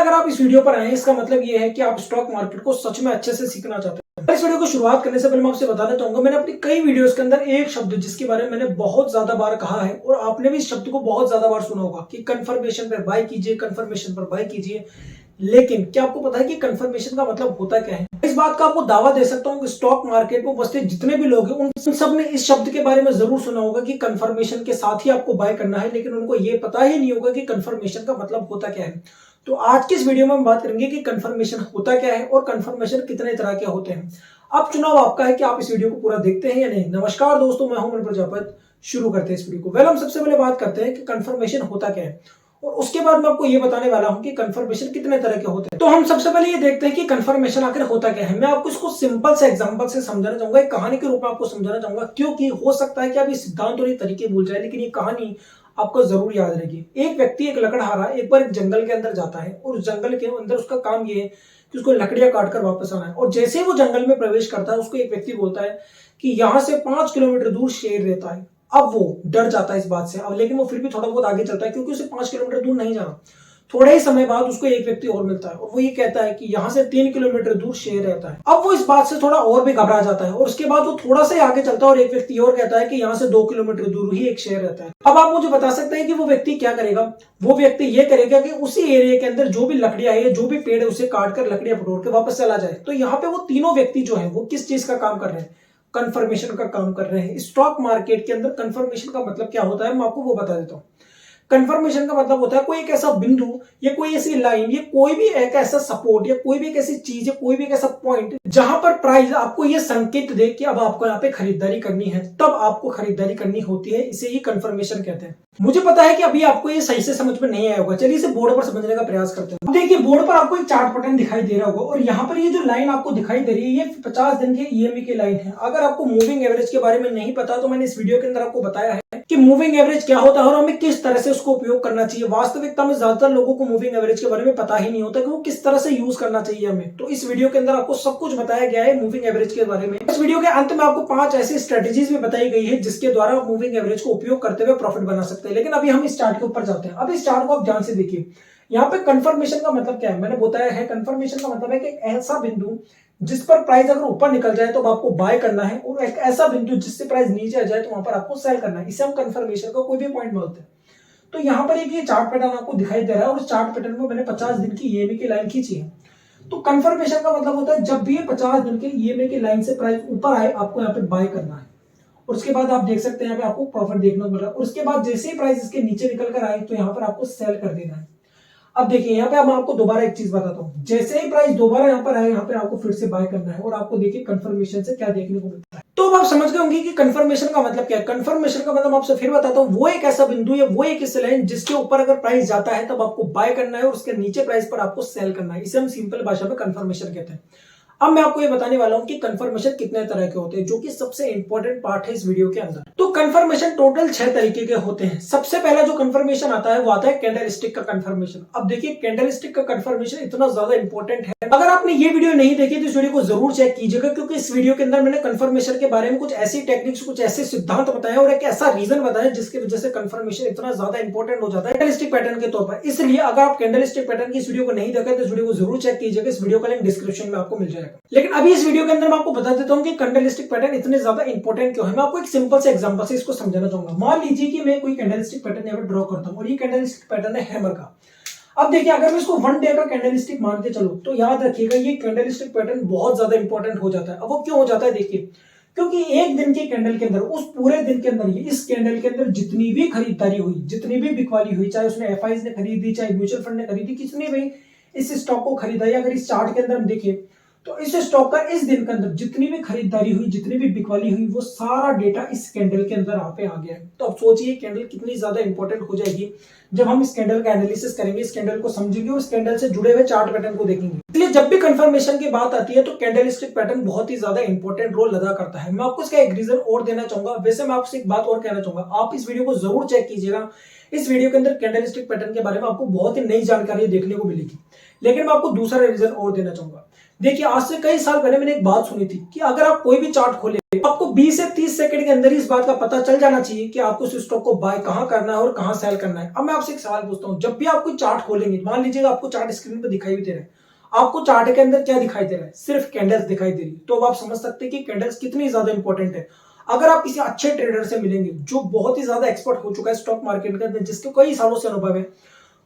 अगर आप इस वीडियो पर आए हैं इसका मतलब ये है कि आप स्टॉक मार्केट को सच में अच्छे से सीखना चाहते हैं। इस वीडियो को शुरुआत करने से पहले मैं आपसे बताना चाहूंगा, मैंने अपनी कई वीडियोस के अंदर एक शब्द जिसके बारे में मैंने बहुत ज्यादा बार कहा है और आपने भी इस शब्द को बहुत ज्यादा बार सुना होगा कि कंफर्मेशन पर बाय कीजिए, कंफर्मेशन पर बाय कीजिए। लेकिन क्या आपको पता है कि कंफर्मेशन का मतलब होता क्या है? इस बात का आपको दावा दे सकता हूं कि स्टॉक मार्केट में बसते जितने भी लोग हैं उन सब ने इस शब्द के बारे में जरूर सुना होगा कि कंफर्मेशन के साथ ही आपको बाय करना है, लेकिन उनको ये पता ही नहीं होगा कि कंफर्मेशन का मतलब होता क्या है। तो आज की इस वीडियो में हम बात करेंगे कि कंफर्मेशन होता क्या है और कंफर्मेशन कितने तरह के होते हैं। अब चुनाव आपका है कि आप इस वीडियो को पूरा देखते हैं या नहीं। नमस्कार दोस्तों, मैं हूं मन प्रजापत। शुरू करते हैं इस वीडियो को। हम सबसे पहले बात करते हैं कि कंफर्मेशन होता क्या है और उसके बाद मैं आपको ये बताने वाला हूं कि कंफर्मेशन कितने तरह के होते हैं। तो हम सबसे पहले ये देखते हैं कि कंफर्मेशन आखिर होता क्या है। मैं आपको इसको सिंपल से एग्जांपल से समझाना चाहूंगा, एक कहानी के रूप में आपको समझाना चाहूंगा, क्योंकि हो सकता है कि आप ये सिद्धांत और ये तरीके भूल जाए, लेकिन ये कहानी आपको जरूर याद रहेगी। एक व्यक्ति, एक लकड़हारा, एक बार एक जंगल के अंदर जाता है और उस जंगल के अंदर उसका काम ये है कि उसको लकड़ियां काटकर वापस आना है। और जैसे ही वो जंगल में प्रवेश करता है उसको एक व्यक्ति बोलता है कि यहां से 5 किलोमीटर दूर शेर रहता है। अब वो डर जाता है इस बात से, अब लेकिन वो फिर भी थोड़ा बहुत आगे चलता है क्योंकि उसे 5 किलोमीटर दूर नहीं जाना। थोड़े ही समय बाद उसको एक व्यक्ति और मिलता है और वो ये कहता है कि यहाँ से 3 किलोमीटर दूर शेर रहता है। अब वो इस बात से थोड़ा और भी घबरा जाता है और उसके बाद वो थोड़ा सा आगे चलता है और एक व्यक्ति और कहता है कि यहाँ से 2 किलोमीटर दूर ही एक शेर रहता है। अब आप मुझे बता सकते हैं कि वो व्यक्ति क्या करेगा? वो व्यक्ति ये करेगा कि उसी एरिया के अंदर जो भी लकड़ियां है, जो भी पेड़ है, उसे काट कर लकड़ियां फटोर के वापस चला जाए। तो यहाँ पे वो तीनों व्यक्ति जो है वो किस चीज का काम कर रहे हैं? कंफर्मेशन का काम कर रहे हैं। स्टॉक मार्केट के अंदर कंफर्मेशन का मतलब क्या होता है मैं आपको वो बता देता हूँ। कंफर्मेशन का मतलब होता है कोई एक ऐसा बिंदु या कोई ऐसी लाइन या कोई भी एक ऐसा सपोर्ट या कोई भी एक ऐसी चीज या कोई भी एक ऐसा पॉइंट जहां पर प्राइस आपको ये संकेत दे कि अब आपको यहाँ पे खरीदारी करनी है, तब आपको खरीदारी करनी होती है। इसे ही कंफर्मेशन कहते हैं। मुझे पता है कि अभी आपको ये सही से समझ में नहीं आया होगा, चलिए इसे बोर्ड पर समझने का प्रयास करते हैं। देखिए, बोर्ड पर आपको एक चार्ट पैटर्न दिखाई दे रहा होगा और यहाँ पर ये जो लाइन आपको दिखाई दे रही है ये 50 दिन के ईएमए की लाइन है। अगर आपको मूविंग एवरेज के बारे में नहीं पता तो मैंने इस वीडियो के अंदर आपको बताया है कि मूविंग एवरेज क्या होता है और हमें किस तरह से उसको उपयोग करना चाहिए। वास्तविकता में ज्यादातर लोगों को मूविंग एवरेज के बारे में पता ही नहीं होता कि वो किस तरह से यूज करना चाहिए हमें। तो इस वीडियो के अंदर आपको सब कुछ बताया गया है मूविंग एवरेज के बारे में। इस वीडियो के अंत में आपको 5 ऐसी स्ट्रेटेजीज भी बताई गई है जिसके द्वारा आप मूविंग एवरेज को उपयोग करते हुए प्रॉफिट बना सकते हैं। लेकिन अभी हम इस चार्ट के ऊपर जाते हैं। अब इस चार्ट को आप ध्यान से देखिए। यहाँ पे कंफर्मेशन का मतलब क्या है मैंने बताया है। कंफर्मेशन का मतलब है कि ऐसा बिंदु जिस पर प्राइस अगर ऊपर निकल जाए तो आपको बाय करना है और एक ऐसा बिंदु जिससे प्राइस नीचे आ जाए तो वहां पर आपको सेल करना है। इसे हम कंफर्मेशन का कोई भी पॉइंट बोलते हैं। तो यहाँ पर एक ये चार्ट पैटर्न आपको दिखाई दे रहा है और इस चार्ट पैटर्न में मैंने 50 दिन की ईएमए की लाइन खींची है। तो कंफर्मेशन का मतलब होता है जब भी ये 50 दिन के ईएमए की लाइन से प्राइस ऊपर आए आपको यहाँ पे बाय करना है और उसके बाद आप देख सकते हैं यहाँ पे आपको प्रॉफिट देखने को मिल रहा है। और उसके बाद जैसे ही प्राइस इसके नीचे निकल कर आए तो यहाँ पर आपको सेल कर देना है। अब देखिए यहाँ पे अब मैं आपको दोबारा एक चीज बताता हूँ। जैसे ही प्राइस दोबारा यहाँ पर आए यहाँ पे आपको फिर से बाय करना है और आपको देखिए कंफर्मेशन से क्या देखने को मिलता है। तो अब आप समझ गए होंगे कि कंफर्मेशन का मतलब क्या है। कंफर्मेशन का मतलब आपसे फिर बताता हूँ, वो एक ऐसा बिंदु या वो एक ऐसा लाइन जिसके ऊपर अगर प्राइस जाता है तब आपको बाय करना है और उसके नीचे प्राइस पर आपको सेल करना है। इसे हम सिंपल भाषा में कंफर्मेशन कहते हैं। अब मैं आपको ये बताने वाला हूं कि कंफर्मेशन कितने तरह के होते हैं, जो कि सबसे इंपॉर्टेंट पार्ट है इस वीडियो के अंदर। तो कंफर्मेशन टोटल 6 तरीके के होते हैं। सबसे पहला जो कंफर्मेशन आता है वो आता है कैंडलस्टिक का कंफर्मेशन। अब देखिए, कैंडलस्टिक का कंफर्मेशन इतना ज्यादा इंपॉर्टेंट है। अगर आपने ये वीडियो नहीं देखी तो इस वीडियो को जरूर चेक कीजिएगा, क्योंकि इस वीडियो के अंदर मैंने कंफर्मेशन के बारे में कुछ ऐसी टेक्निक्स, कुछ ऐसे सिद्धांत बताए और एक ऐसा रीजन बताया जिसकी वजह से कंफर्मेशन इतना ज्यादा इंपॉर्टेंट हो जाता है कैंडलस्टिक पैटर्न के तौर पर। इसलिए अगर आप कैंडलस्टिक पैटर्न की इस वीडियो को नहीं देखा तो इस वीडियो को जरूर चेक कीजिएगा। इस वीडियो का लिंक डिस्क्रिप्शन में आपको मिल जाएगा। लेकिन अभी इस वीडियो के अंदर मैं आपको बता देता हूं कि कैंडलस्टिक पैटर्न इतने ज्यादा इंपॉर्टेंट क्यों है। मैं आपको एक सिंपल से एग्जांपल से इसको समझाना चाहूंगा। मान लीजिए कि मैं कोई कैंडलस्टिक पैटर्न यहां पर ड्रॉ करता हूं और ये कैंडलस्टिक पैटर्न है हैमर का। अब देखिए, अगर मैं इसको 1 डे का कैंडलस्टिक मान के चलूं तो याद रखिएगा ये कैंडलस्टिक पैटर्न बहुत ज्यादा इंपॉर्टेंट हो जाता है। अब वो क्यों हो जाता है देखिए, क्योंकि एक दिन के कैंडल के अंदर, उस पूरे दिन के अंदर इस कैंडल के अंदर जितनी भी खरीदारी हुई, जितनी भी बिकवाली हुई, चाहे उसने एफआईज ने खरीदी, चाहे म्यूचुअल फंड ने खरीदी, किसने भी इस स्टॉक को खरीदा, या अगर इस चार्ट के अंदर हम देखिए तो इस स्टॉक का इस दिन के अंदर जितनी भी खरीदारी हुई, जितनी भी बिकवाली हुई, वो सारा डेटा इस कैंडल के अंदर यहाँ पे आ गया है। तो अब सोचिए कैंडल कितनी ज्यादा इंपॉर्टेंट हो जाएगी जब हम इस कैंडल का एनालिसिस करेंगे, इस कैंडल को समझेंगे और इस कैंडल से जुड़े हुए चार्ट पैटर्न को देखेंगे। इसलिए जब भी कंफर्मेशन की बात आती है तो कैंडलस्टिक पैटर्न बहुत ही ज्यादा इंपॉर्टेंट रोल अदा करता है। मैं आपको इसका एक रीजन और देना चाहूंगा। वैसे मैं आपसे एक बात और कहना चाहूंगा, आप इस वीडियो को जरूर चेक कीजिएगा। इस वीडियो के अंदर कैंडलस्टिक पैटर्न के बारे में आपको बहुत ही नई जानकारी देखने को मिलेगी। लेकिन मैं आपको दूसरा रीजन और देना चाहूंगा। देखिए आज से कई साल पहले मैंने एक बात सुनी थी कि अगर आप कोई भी चार्ट खोले आपको 20 से 30 सेकंड के अंदर ही इस बात का पता चल जाना चाहिए कि आपको उस स्टॉक को बाय कहां करना है और कहां सेल करना है। अब मैं आपसे एक सवाल पूछता हूं, जब भी आप कोई चार्ट खोलेंगे, मान लीजिएगा आपको चार्ट स्क्रीन पर दिखाई भी दे रहा है, आपको चार्ट के अंदर क्या दिखाई दे रहा है? सिर्फ कैंडल्स दिखाई दे रही है। तो अब आप समझ सकते हैं कि कैंडल्स कितनी ज्यादा इंपॉर्टेंट है। अगर आप किसी अच्छे ट्रेडर से मिलेंगे जो बहुत ही ज्यादा एक्सपर्ट हो चुका है स्टॉक मार्केट के अंदर, जिसके कई सालों से अनुभव है,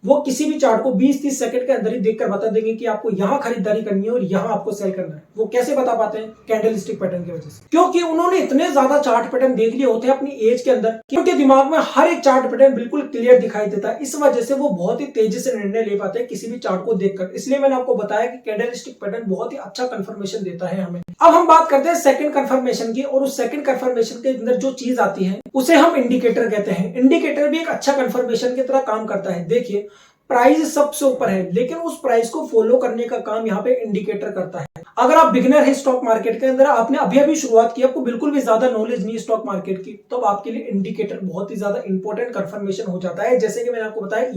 वो किसी भी चार्ट को 20-30 सेकंड के अंदर ही देखकर बता देंगे कि आपको यहां खरीदारी करनी है और यहां आपको सेल करना है। वो कैसे बता पाते हैं? कैंडलस्टिक पैटर्न की वजह से, क्योंकि उन्होंने इतने ज्यादा चार्ट पैटर्न देख लिए होते हैं अपनी एज के अंदर कि उनके दिमाग में हर एक चार्ट पैटर्न बिल्कुल क्लियर दिखाई देता है। इस वजह से वो बहुत ही तेजी से निर्णय ले पाते हैं किसी भी चार्ट को देखकर। इसलिए मैंने आपको बताया कि कैंडलस्टिक पैटर्न बहुत ही अच्छा कंफर्मेशन देता है हमें। अब हम बात करते हैं सेकंड कंफर्मेशन की, और उस सेकंड कंफर्मेशन के अंदर जो चीज आती है उसे हम इंडिकेटर कहते हैं। इंडिकेटर भी एक अच्छा कंफर्मेशन की तरह काम करता है। देखिए प्राइस सबसे ऊपर है, लेकिन उस प्राइस को फॉलो करने का काम यहाँ पे इंडिकेटर करता है। अगर आप बिगिनर है स्टॉक मार्केट के अंदर, आपने अभी अभी शुरुआत की, आपको बिल्कुल भी ज्यादा नॉलेज नहीं है स्टॉक मार्केट की, तो आपके लिए इंडिकेटर बहुत ही ज्यादा इंपॉर्टेंट कंफर्मेशन हो जाता है। जैसे कि मैंने आपको बताया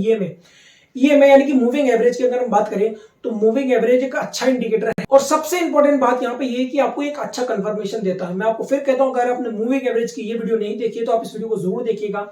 ईएमए यानी कि मूविंग एवरेज की अगर हम बात करें तो मूविंग एवरेज एक अच्छा इंडिकेटर है। और सबसे इंपॉर्टेंट बात यहाँ पे ये कि आपको एक अच्छा कंफर्मेशन देता है। मैं आपको फिर कहता हूँ, अगर आपने मूविंग एवरेज की ये वीडियो नहीं देखी है तो आप इस वीडियो को जरूर देखिएगा।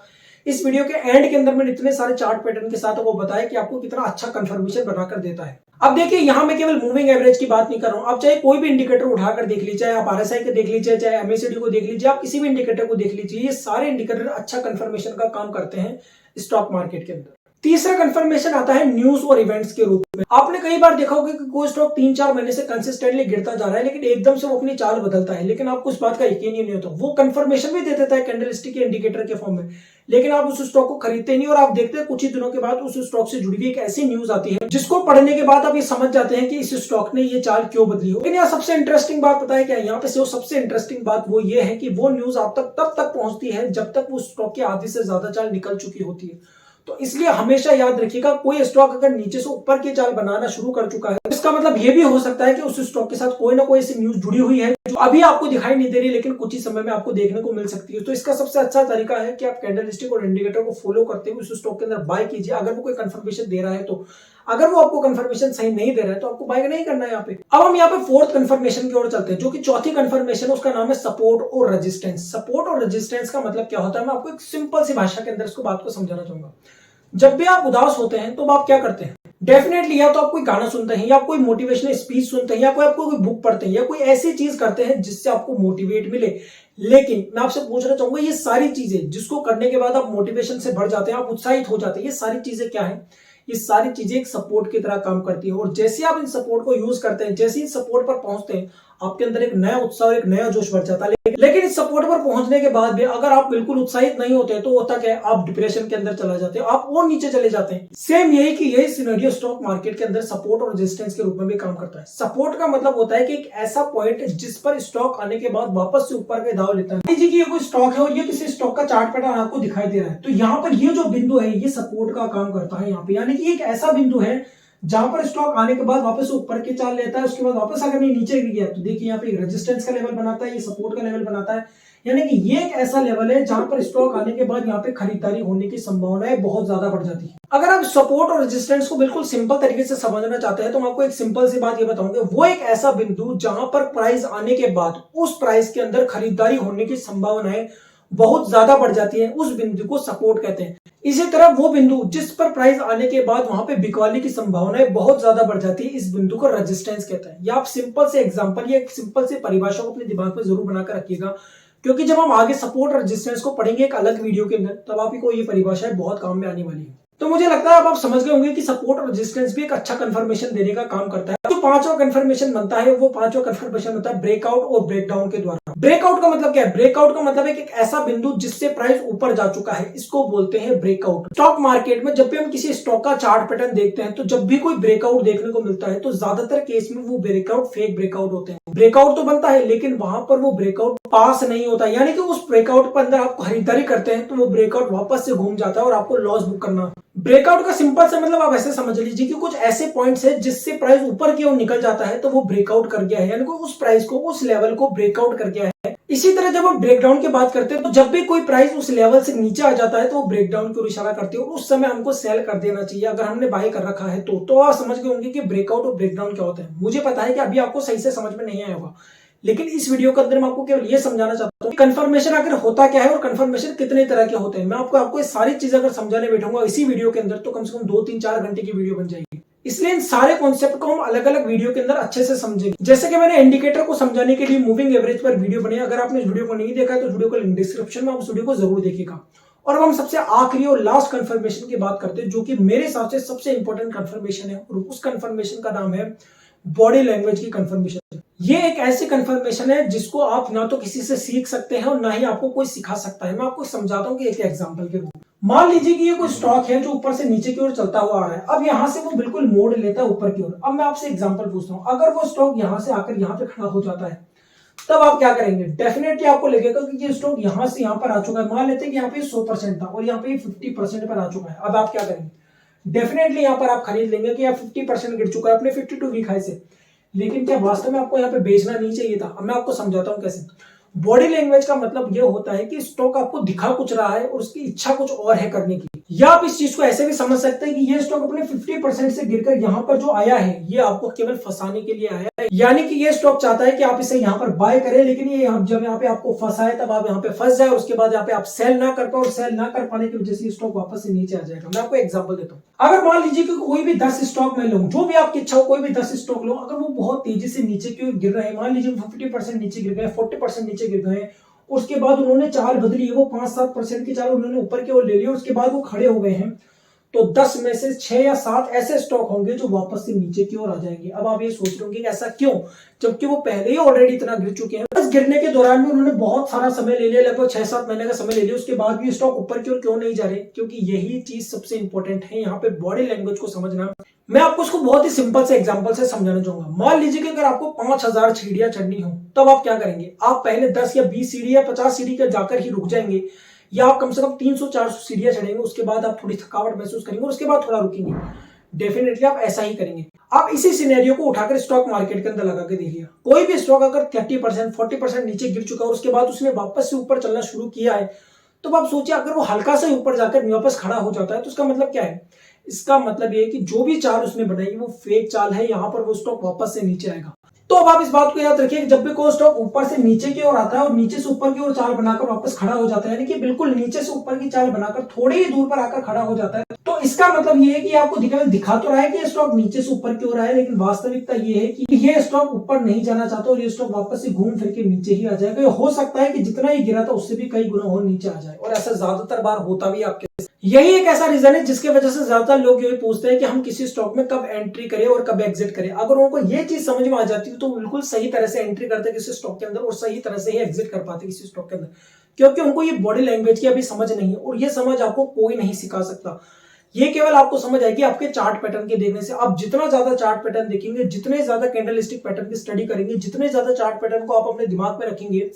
इस वीडियो के एंड के अंदर मैंने इतने सारे चार्ट पैटर्न के साथ वो बताया कि आपको कितना अच्छा कंफर्मेशन बनाकर देता है। अब देखिए यहाँ मैं केवल मूविंग एवरेज की बात नहीं कर रहा हूँ, आप चाहे कोई भी इंडिकेटर उठाकर देख लीजिए, चाहे आप आरएसआई को देख लीजिए, चाहे एमएसीडी को देख लीजिए, आप किसी भी इंडिकेटर को देख लीजिए, ये सारे इंडिकेटर अच्छा कंफर्मेशन का काम करते हैं स्टॉक मार्केट के अंदर। तीसरा कंफर्मेशन आता है न्यूज और इवेंट्स के रूप में। आपने कई बार देखा होगा कि कोई स्टॉक 3-4 महीने से कंसिस्टेंटली गिरता जा रहा है, लेकिन एकदम से वो अपनी चाल बदलता है, लेकिन आपको उस बात का यकीन ही नहीं होता। वो कंफर्मेशन भी दे देता है कैंडलस्टिक के इंडिकेटर के फॉर्म में, लेकिन आप उस स्टॉक को खरीदते नहीं और आप देखते हैं कुछ ही दिनों के बाद उस स्टॉक से जुड़ी हुई एक ऐसी न्यूज आती है जिसको पढ़ने के बाद आप ये समझ जाते हैं कि इस स्टॉक ने ये चाल क्यों बदली हो। लेकिन यहाँ सबसे इंटरेस्टिंग बात पता है क्या? यहाँ पे सबसे इंटरेस्टिंग बात वो ये है कि वो न्यूज आप तक तब तक पहुंचती है जब तक वो स्टॉक की आधी से ज्यादा चाल निकल चुकी होती है। तो इसलिए हमेशा याद रखिएगा, कोई स्टॉक अगर नीचे से ऊपर की चाल बनाना शुरू कर चुका है, इसका मतलब ये भी हो सकता है कि उस स्टॉक के साथ कोई ना कोई ऐसी न्यूज जुड़ी हुई है जो अभी आपको दिखाई नहीं दे रही, लेकिन कुछ ही समय में आपको देखने को मिल सकती है। तो इसका सबसे अच्छा तरीका है कि आप कैंडलस्टिक और इंडिकेटर को फॉलो करते हुए उस स्टॉक के अंदर बाय कीजिए। अगर वो कोई कंफर्मेशन दे रहा है तो, अगर वो आपको कंफर्मेशन सही नहीं दे रहा है तो आपको बाय नहीं करना है यहाँ पे। अब हम यहाँ पे फोर्थ कंफर्मेशन की ओर चलते हैं, जो कि चौथी कंफर्मेशन है, उसका नाम है सपोर्ट और रेजिस्टेंस। सपोर्ट और रेजिस्टेंस का मतलब क्या होता है, मैं आपको एक सिंपल सी भाषा के अंदर इसको बात को समझाना चाहूंगा। जब भी आप उदास होते हैं तो आप क्या करते हैं? डेफिनेटली या तो आप कोई गाना सुनते हैं, या कोई मोटिवेशनल स्पीच सुनते हैं, या कोई आपको कोई बुक पढ़ते हैं, या कोई ऐसी चीज करते हैं जिससे आपको मोटिवेट मिले। लेकिन मैं आपसे पूछना चाहूंगा, ये सारी चीजें जिसको करने के बाद आप मोटिवेशन से भर जाते हैं, आप उत्साहित हो जाते हैं, ये सारी चीजें क्या है? ये सारी चीजें एक सपोर्ट की तरह काम करती है। और जैसे आप इन सपोर्ट को यूज करते हैं, जैसे इन सपोर्ट पर पहुंचते हैं, आपके अंदर एक नया उत्साह और एक नया जोश भर जाता है। लेकिन इस सपोर्ट पर पहुंचने के बाद भी अगर आप बिल्कुल उत्साहित नहीं होते तो होता क्या है? आप डिप्रेशन के अंदर चला जाते हो, आप और नीचे चले जाते हैं। सेम यही कि यही सिनेरियो स्टॉक मार्केट के अंदर सपोर्ट और रेजिस्टेंस के रूप में भी काम करता है। सपोर्ट का मतलब होता है कि एक ऐसा पॉइंट जिस पर स्टॉक आने के बाद वापस से ऊपर का दाव लेता है। जी कि ये कोई स्टॉक है और ये किसी स्टॉक का चार्ट पैटर्न आपको दिखाई दे रहा है, तो यहाँ पर ये जो बिंदु है ये सपोर्ट का काम करता है यहाँ पे। यानी कि एक ऐसा बिंदु है जहां पर स्टॉक आने के बाद वापस ऊपर के चाल लेता है, उसके बाद वापस अगर ये नीचे गिर गया तो देखिए यहाँ पे रेजिस्टेंस का लेवल बनाता है, ये सपोर्ट का लेवल बनाता है। यानी कि ये एक ऐसा लेवल है जहां पर स्टॉक आने के बाद यहाँ पे खरीदारी होने की संभावनाएं बहुत ज्यादा बढ़ जाती है। अगर आप सपोर्ट और रेजिस्टेंस को बिल्कुल सिंपल तरीके से समझना चाहते हैं तो मैं आपको एक सिंपल सी बात ये बताऊंगा, वो एक ऐसा बिंदु जहां पर प्राइस आने के बाद उस प्राइस के अंदर खरीदारी होने की संभावनाएं बहुत ज्यादा बढ़ जाती है, उस बिंदु को सपोर्ट कहते हैं। इसी तरह वो बिंदु जिस पर प्राइस आने के बाद वहां पे बिकवाली की संभावनाएं बहुत ज्यादा बढ़ जाती है, इस बिंदु को रेजिस्टेंस कहते हैं। या आप सिंपल से एग्जांपल या एक सिंपल से परिभाषा को अपने दिमाग में जरूर बनाकर रखिएगा, क्योंकि जब हम आगे सपोर्ट और रेजिस्टेंस को पढ़ेंगे एक अलग वीडियो के अंदर, तब आपको ये परिभाषा बहुत काम में आने वाली है। तो मुझे लगता है अब आप समझ गए होंगे कि सपोर्ट और रेजिस्टेंस भी एक अच्छा कंफर्मेशन देने का काम करता है। जो पांचवा कंफर्मेशन बनता है वो पांचवा कंफर्मेशन बनता है ब्रेकआउट और ब्रेकडाउन के द्वारा। ब्रेकआउट का मतलब क्या है? ब्रेकआउट का मतलब है कि एक ऐसा बिंदु जिससे प्राइस ऊपर जा चुका है, इसको बोलते हैं ब्रेकआउट। स्टॉक मार्केट में जब भी हम किसी स्टॉक का चार्ट पैटर्न देखते हैं तो जब भी कोई ब्रेकआउट देखने को मिलता है तो ज्यादातर केस में वो ब्रेकआउट फेक ब्रेकआउट होते हैं। ब्रेकआउट तो बनता है लेकिन वहां पर वो ब्रेकआउट पास नहीं होता, यानी कि उस ब्रेकआउट पर अंदर आप खरीदारी करते हैं तो वो ब्रेकआउट वापस से घूम जाता है और आपको लॉस बुक करना। ब्रेकआउट का सिंपल सा मतलब आप ऐसे समझ लीजिए कि कुछ ऐसे पॉइंट्स है जिससे प्राइस ऊपर की ओर निकल जाता है तो वो ब्रेकआउट कर गया है, यानी कि उस प्राइस को, उस लेवल को ब्रेकआउट कर गया है। इसी तरह जब हम ब्रेकडाउन की बात करते हैं तो जब भी कोई प्राइस उस लेवल से नीचे आ जाता है तो वो ब्रेकडाउन की ओर इशारा करती है और उस समय हमको सेल कर देना चाहिए अगर हमने बाय कर रखा है तो आप समझ गए होंगे कि ब्रेकआउट और ब्रेकडाउन क्या होता है। मुझे पता है कि अभी आपको सही से समझ में नहीं आया होगा, लेकिन इस वीडियो के अंदर मैं आपको केवल ये समझाना चाहता हूँ कि कंफर्मेशन आखिर होता क्या है और कंफर्मेशन कितने तरह के होते हैं। मैं आपको ये सारी चीजें अगर समझाने बैठूंगा इसी वीडियो के अंदर तो कम से कम 2-3-4 घंटे की वीडियो बन जाएगी। इसलिए इन सारे कॉन्सेप्ट को हम अलग अलग वीडियो के अंदर अच्छे से समझेंगे। जैसे कि मैंने इंडिकेटर को समझाने के लिए मूविंग एवरेज पर वीडियो बनाई, अगर आपने इस वीडियो को नहीं देखा है तो वीडियो का लिंक डिस्क्रिप्शन में, आप उस वीडियो को जरूर देखिएगा। और अब हम सबसे आखिरी और लास्ट कंफर्मेशन की बात करते हैं जो कि मेरे हिसाब से सबसे इंपॉर्टेंट कंफर्मेशन है और उस कंफर्मेशन का नाम है बॉडी लैंग्वेज की कंफर्मेशन। ये एक ऐसी कंफर्मेशन है जिसको आप ना तो किसी से सीख सकते हैं और ना ही आपको कोई सिखा सकता है। मैं आपको समझाता हूँ कि एक एग्जांपल के रूप में मान लीजिए कि ये कोई स्टॉक है जो ऊपर से नीचे की ओर चलता हुआ आ रहा है। अब यहाँ से वो बिल्कुल मोड़ लेता है ऊपर की ओर। अब मैं आपसे एग्जांपल पूछता हूँ, अगर वो स्टॉक यहाँ से आकर यहाँ पे खड़ा हो जाता है तब आप क्या करेंगे? डेफिनेटली आपको लगेगा कि ये स्टॉक यहाँ से यहाँ पर आ चुका है। मान लेते हैं कि यहाँ पे 100% था और यहाँ पे 50% पर आ चुका है। अब आप क्या करेंगे? डेफिनेटली यहाँ पर आप खरीद लेंगे कि यार 50% गिर चुका है अपने 52 वीक हाई से। लेकिन क्या वास्तव में आपको यहाँ पे बेचना नहीं चाहिए था? अब मैं आपको समझाता हूँ कैसे। बॉडी लैंग्वेज का मतलब ये होता है कि स्टॉक आपको दिखा कुछ रहा है और उसकी इच्छा कुछ और है करने की। या आप इस चीज को ऐसे भी समझ सकते हैं कि ये स्टॉक अपने 50% से गिरकर यहाँ पर जो आया है ये आपको केवल फंसाने के लिए आया है। यानी कि ये स्टॉक चाहता है कि आप इसे यहाँ पर बाय करें, लेकिन ये जब यहाँ पे आपको फंसाए तब आप यहाँ पे फंस जाए, उसके बाद यहाँ पे आप सेल ना कर पाए और सेल ना कर पाने की वजह से स्टॉक वापस से नीचे आ जाएगा। मैं आपको एग्जांपल देता हूँ। अगर मान लीजिए कि कोई भी 10 स्टॉक मैं लूं, जो भी आपकी इच्छा हो कोई भी 10 स्टॉक लो, अगर वो बहुत तेजी से नीचे की ओर गिर रहे हैं, मान लीजिए 50% नीचे गिर गए, 40% नीचे गिर गए, उसके बाद उन्होंने चाल बदली, वो 5-7% की चाल उन्होंने ऊपर की ओर ले ली, उसके बाद वो खड़े हो गए हैं, तो 10 में से 6 या 7 ऐसे स्टॉक होंगे जो वापस से नीचे की ओर आ जाएंगे। अब आप ये सोच रहे होंगे कि ऐसा क्यों, जबकि वो पहले ही ऑलरेडी इतना गिर चुके हैं। बस गिरने के दौरान भी उन्होंने बहुत सारा समय ले लिया, लगभग 6-7 महीने का समय ले लिया, उसके बाद भी स्टॉक ऊपर की ओर क्यों नहीं जा रहे? क्योंकि यही चीज सबसे इंपॉर्टेंट है यहाँ पे बॉडी लैंग्वेज को समझना। मैं आपको इसको बहुत ही सिंपल से एग्जांपल से समझाना चाहूंगा। मान लीजिए कि अगर आपको 5000 सीढ़ियां चढ़नी हो तब आप क्या करेंगे? आप पहले 10 या 20 सीढ़ी या 50 सीढ़ी के जाकर ही रुक जाएंगे, या आप कम से कम 300-400 सीढ़ियां चढ़ेंगे, उसके बाद आप थोड़ी थकावट महसूस करेंगे और उसके बाद थोड़ा रुकेंगे। डेफिनेटली आप ऐसा ही करेंगे। आप इसी सिनेरियो को उठाकर स्टॉक मार्केट के अंदर लगा के देखिए। कोई भी स्टॉक अगर 30% 40% नीचे गिर चुका है और उसके बाद उसने वापस से ऊपर चलना शुरू किया है, तो आप सोचिए अगर वो हल्का से ऊपर जाकर वापस खड़ा हो जाता है तो उसका मतलब क्या है? इसका मतलब ये है कि जो भी चाल उसने बनाई वो फेक चाल है, यहाँ पर वो स्टॉक वापस से नीचे आएगा। तो अब आप इस बात को याद रखिए कि जब भी कोई स्टॉक ऊपर से नीचे की ओर आता है और नीचे से ऊपर की ओर चाल बनाकर वापस खड़ा हो जाता है, यानी कि बिल्कुल नीचे से ऊपर की चाल बनाकर थोड़ी ही दूर पर आकर खड़ा हो जाता है, तो इसका मतलब ये है कि आपको दिखा तो रहा है कि ये स्टॉक नीचे से ऊपर की ओर आया, लेकिन वास्तविकता ये है कि ये स्टॉक ऊपर नहीं जाना चाहता और ये स्टॉक वापस से घूम फिर के नीचे ही आ जाएगा। हो सकता है कि जितना ही गिरा था उससे भी कई गुना और नीचे आ जाए, और ऐसा ज्यादातर बार होता भी आपके। यही एक ऐसा रीजन है जिसकी वजह से ज्यादातर लोग ये पूछते हैं कि हम किसी स्टॉक में कब एंट्री करें और कब एग्जिट करें। अगर उनको ये चीज समझ में आ जाती है तो बिल्कुल सही तरह से एंट्री करते किसी स्टॉक के अंदर और सही तरह से ही एग्जिट कर पाते किसी स्टॉक के अंदर, क्योंकि उनको ये बॉडी लैंग्वेज की अभी समझ नहीं है और ये समझ आपको कोई नहीं सिखा सकता। ये केवल आपको समझ आएगी आपके चार्ट पैटर्न के देखने से। आप जितना ज्यादा चार्ट पैटर्न देखेंगे, जितने ज्यादा कैंडलस्टिक पैटर्न की स्टडी करेंगे, जितने ज्यादा चार्ट पैटर्न को आप अपने दिमाग में रखेंगे,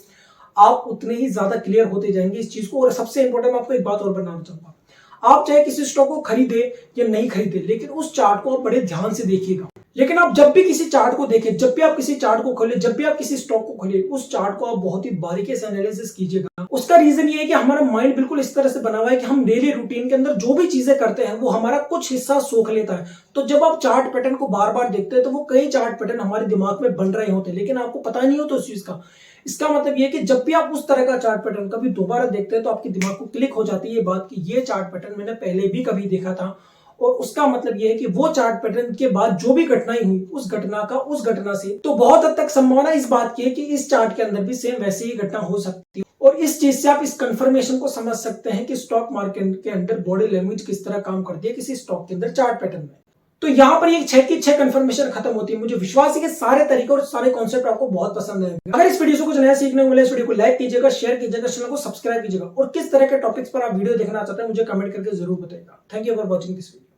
आप उतने ही ज्यादा क्लियर होते जाएंगे इस चीज को। और सबसे इंपॉर्टेंट मैं आपको एक बात और बताना चाहूंगा, आप चाहे किसी स्टॉक को खरीदे या नहीं खरीदे, लेकिन उस चार्ट को आप बड़े ध्यान से देखिएगा। लेकिन आप जब भी किसी चार्ट को देखें, जब भी आप किसी चार्ट को खोले, जब भी आप किसी स्टॉक को खोले, उस चार्ट को आप बहुत ही बारीकी से एनालिसिस कीजिएगा। उसका रीजन ये है कि हमारा माइंड बिल्कुल इस तरह से बना हुआ है कि हम डेली रूटीन के अंदर जो भी चीजें करते हैं वो हमारा कुछ हिस्सा सोख लेता है। तो जब आप चार्ट पैटर्न को बार बार देखते हैं तो वो कई चार्ट पैटर्न हमारे दिमाग में बन रहे होते हैं, लेकिन आपको पता नहीं होता उस चीज का। इसका मतलब ये कि जब भी आप उस तरह का चार्ट पैटर्न कभी दोबारा देखते हैं तो आपके दिमाग को क्लिक हो जाती है ये बात कि ये चार्ट पैटर्न मैंने पहले भी कभी देखा था। और उसका मतलब ये है कि वो चार्ट पैटर्न के बाद जो भी घटनाएं हुई उस घटना से तो बहुत हद तक संभावना इस बात की है कि इस चार्ट के अंदर भी सेम वैसी ही घटना हो सकती है। और इस चीज से आप इस कंफर्मेशन को समझ सकते हैं कि स्टॉक मार्केट के अंदर बॉडी लैंग्वेज किस तरह काम करती है किसी स्टॉक के अंदर चार्ट पैटर्न में। तो यहाँ पर ये 6 की 6 कंफर्मेशन खत्म होती है। मुझे विश्वास है कि सारे तरीके और सारे कॉन्सेप्ट आपको बहुत पसंद आएंगे। अगर इस वीडियो से कुछ नया सीखने को मिले, इस वीडियो को लाइक कीजिएगा, शेयर कीजिएगा, चैनल को सब्सक्राइब कीजिएगा और किस तरह के टॉपिक्स पर आप वीडियो देखना चाहते हैं मुझे कमेंट करके जरूर बताइएगा। Thank you for watching this video.